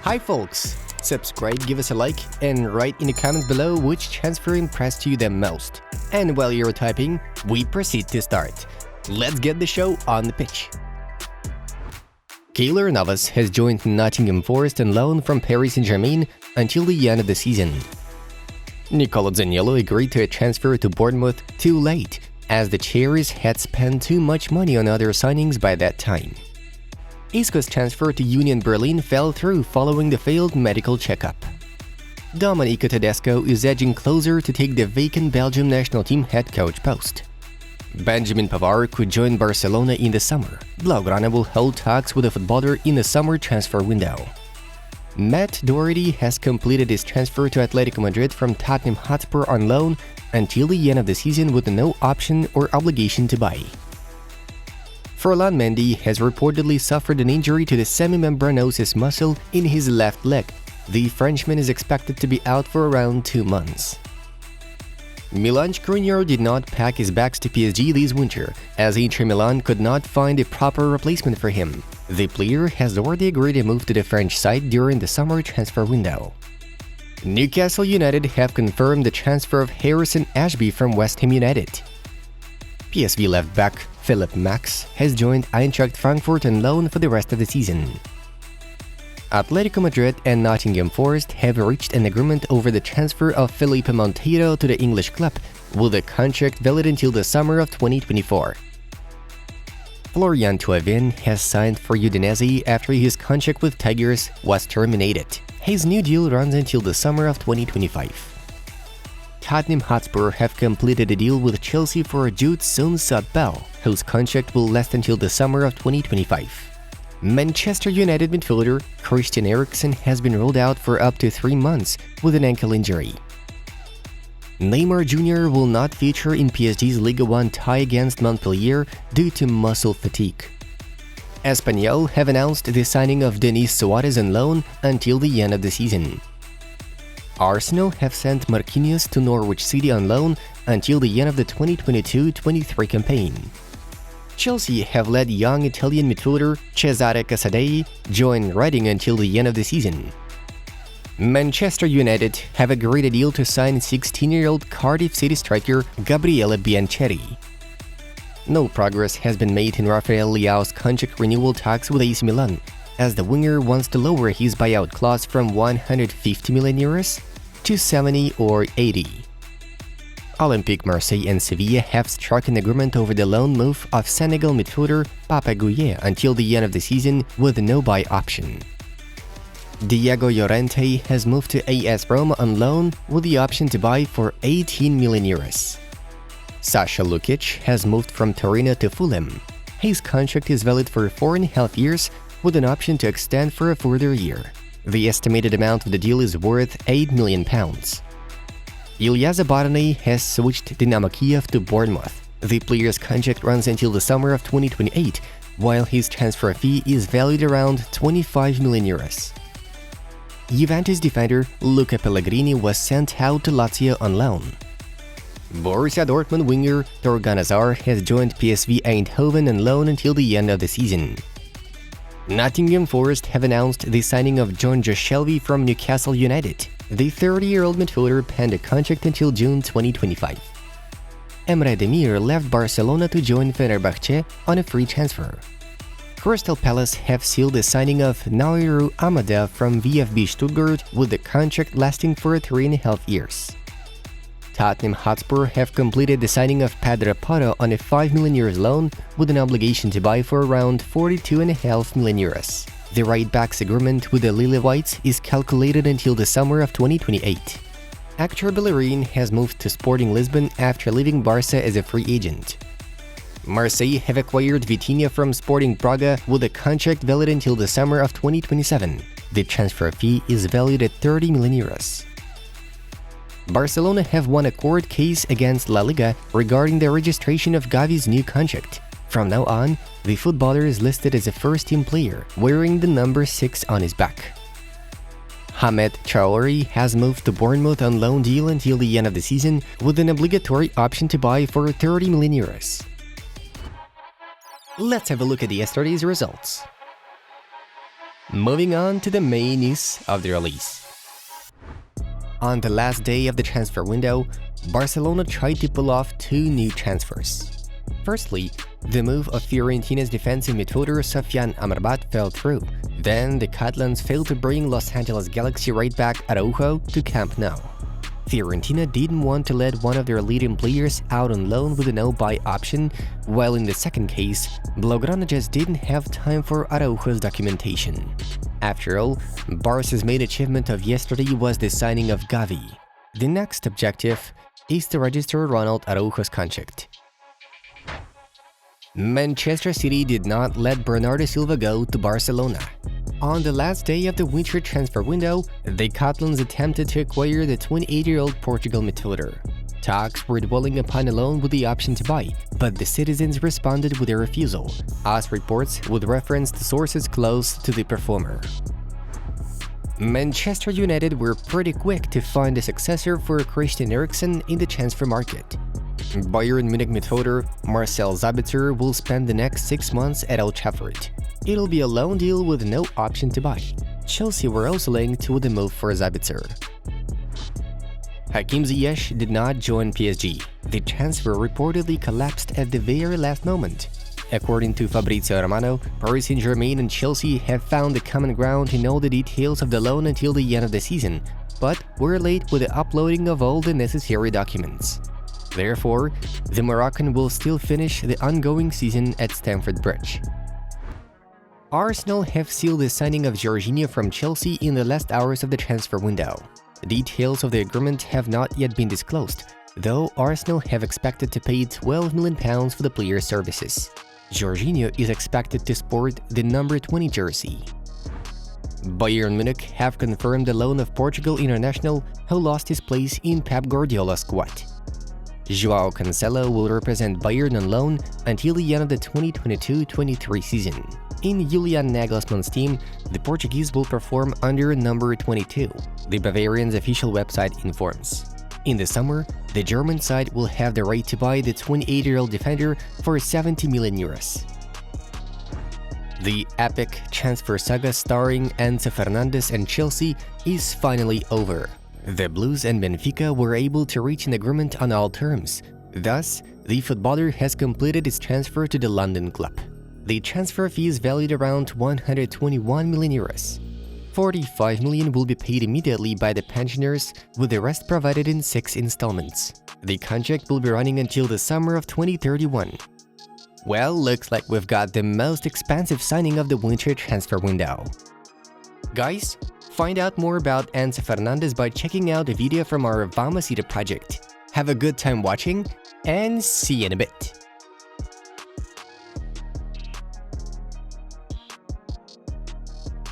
Hi folks! Subscribe, give us a like, and write in the comments below which transfer impressed you the most. And while you're typing, we proceed to start. Let's get the show on the pitch. Keylor Navas has joined Nottingham Forest on loan from Paris Saint-Germain until the end of the season. Nicolo Zaniolo agreed to a transfer to Bournemouth too late, as the Cherries had spent too much money on other signings by that time. Isco's transfer to Union Berlin fell through following the failed medical checkup. Domenico Tedesco is edging closer to take the vacant Belgium national team head coach post. Benjamin Pavard could join Barcelona in the summer. Blaugrana will hold talks with the footballer in the summer transfer window. Matt Doherty has completed his transfer to Atletico Madrid from Tottenham Hotspur on loan until the end of the season with no option or obligation to buy. Ferland Mendy has reportedly suffered an injury to the semimembranosus muscle in his left leg. The Frenchman is expected to be out for around 2 months. Milan Skriniar did not pack his bags to PSG this winter, as Inter Milan could not find a proper replacement for him. The player has already agreed to move to the French side during the summer transfer window. Newcastle United have confirmed the transfer of Harrison Ashby from West Ham United. PSV left-back Philipp Max has joined Eintracht Frankfurt on loan for the rest of the season. Atletico Madrid and Nottingham Forest have reached an agreement over the transfer of Felipe Monteiro to the English club, with a contract valid until the summer of 2024. Florian Thauvin has signed for Udinese after his contract with Tigers was terminated. His new deal runs until the summer of 2025. Tottenham Hotspur have completed a deal with Chelsea for Jude Soon-Sat-Bell, whose contract will last until the summer of 2025. Manchester United midfielder Christian Eriksen has been ruled out for up to 3 months with an ankle injury. Neymar Jr. will not feature in PSG's Ligue 1 tie against Montpellier due to muscle fatigue. Espanyol have announced the signing of Denis Suarez on loan until the end of the season. Arsenal have sent Marquinhos to Norwich City on loan until the end of the 2022-23 campaign. Chelsea have let young Italian midfielder Cesare Casadei join Reading until the end of the season. Manchester United have agreed a deal to sign 16-year-old Cardiff City striker Gabriele Biancheri. No progress has been made in Rafael Leao's contract renewal talks with AC Milan, as the winger wants to lower his buyout clause from 150 million euros to 70 or 80. Olympique Marseille and Sevilla have struck an agreement over the loan move of Senegal midfielder Pape Gueye until the end of the season with no buy option. Diego Llorente has moved to AS Roma on loan with the option to buy for 18 million euros. Sasha Lukic has moved from Torino to Fulham. His contract is valid for 4.5 years with an option to extend for a further year. The estimated amount of the deal is worth £8 million. Ilya Zabarny has switched Dynamo Kiev to Bournemouth. The player's contract runs until the summer of 2028, while his transfer fee is valued around 25 million euros. Juventus defender Luca Pellegrini was sent out to Lazio on loan. Borussia Dortmund winger Thorgan Hazard has joined PSV Eindhoven on loan until the end of the season. Nottingham Forest have announced the signing of John Joe Shelby from Newcastle United. The 30-year-old midfielder penned a contract until June 2025. Emre Demir left Barcelona to join Fenerbahce on a free transfer. Crystal Palace have sealed the signing of Naoru Amada from VfB Stuttgart with the contract lasting for 3.5 years. Tottenham Hotspur have completed the signing of Pedro Porro on a 5 million euros loan with an obligation to buy for around 42.5 million euros. The right-back's agreement with the Lily Whites is calculated until the summer of 2028. Actor Bellerin has moved to Sporting Lisbon after leaving Barca as a free agent. Marseille have acquired Vitinha from Sporting Braga with a contract valid until the summer of 2027. The transfer fee is valued at 30 million euros. Barcelona have won a court case against La Liga regarding the registration of Gavi's new contract. From now on, the footballer is listed as a first-team player, wearing the number 6 on his back. Hamed Traoré has moved to Bournemouth on loan deal until the end of the season, with an obligatory option to buy for 30 million euros. Let's have a look at yesterday's results. Moving on to the main news of the release. On the last day of the transfer window, Barcelona tried to pull off two new transfers. Firstly, the move of Fiorentina's defensive midfielder Sofyan Amrabat fell through. Then, the Catalans failed to bring Los Angeles Galaxy right-back Araujo to Camp Nou. Fiorentina didn't want to let one of their leading players out on loan with a no-buy option, while in the second case, Blaugrana just didn't have time for Araujo's documentation. After all, Barca's main achievement of yesterday was the signing of Gavi. The next objective is to register Ronald Araujo's contract. Manchester City did not let Bernardo Silva go to Barcelona. On the last day of the winter transfer window, the Catalans attempted to acquire the 28-year-old Portugal midfielder. Talks were dwelling upon a loan with the option to buy, but the citizens responded with a refusal, as reports would reference to sources close to the performer. Manchester United were pretty quick to find a successor for Christian Eriksen in the transfer market. Bayern Munich midfielder Marcel Sabitzer will spend the next 6 months at Old Trafford. It'll be a loan deal with no option to buy. Chelsea were also linked with the move for Sabitzer. Hakim Ziyech did not join PSG. The transfer reportedly collapsed at the very last moment. According to Fabrizio Romano, Paris Saint-Germain and Chelsea have found the common ground to know the details of the loan until the end of the season, but were late with the uploading of all the necessary documents. Therefore, the Moroccan will still finish the ongoing season at Stamford Bridge. Arsenal have sealed the signing of Jorginho from Chelsea in the last hours of the transfer window. Details of the agreement have not yet been disclosed, though Arsenal have expected to pay £12 million for the player's services. Jorginho is expected to sport the number 20 jersey. Bayern Munich have confirmed the loan of Portugal international who lost his place in Pep Guardiola's squad. João Cancelo will represent Bayern on loan until the end of the 2022-23 season. In Julian Nagelsmann's team, the Portuguese will perform under number 22, the Bavarian's official website informs. In the summer, the German side will have the right to buy the 28-year-old defender for €70 million. The epic transfer saga starring ENZO Fernandes and Chelsea is finally over. The Blues and Benfica were able to reach an agreement on all terms. Thus, the footballer has completed its transfer to the London club. The transfer fee is valued around €121 million. €45 million will be paid immediately by the pensioners, with the rest provided in 6 installments. The contract will be running until the summer of 2031. Well, looks like we've got the most expensive signing of the winter transfer window. Guys, find out more about ENZO Fernandes by checking out a video from our Vamos Ida project. Have a good time watching, and see you in a bit.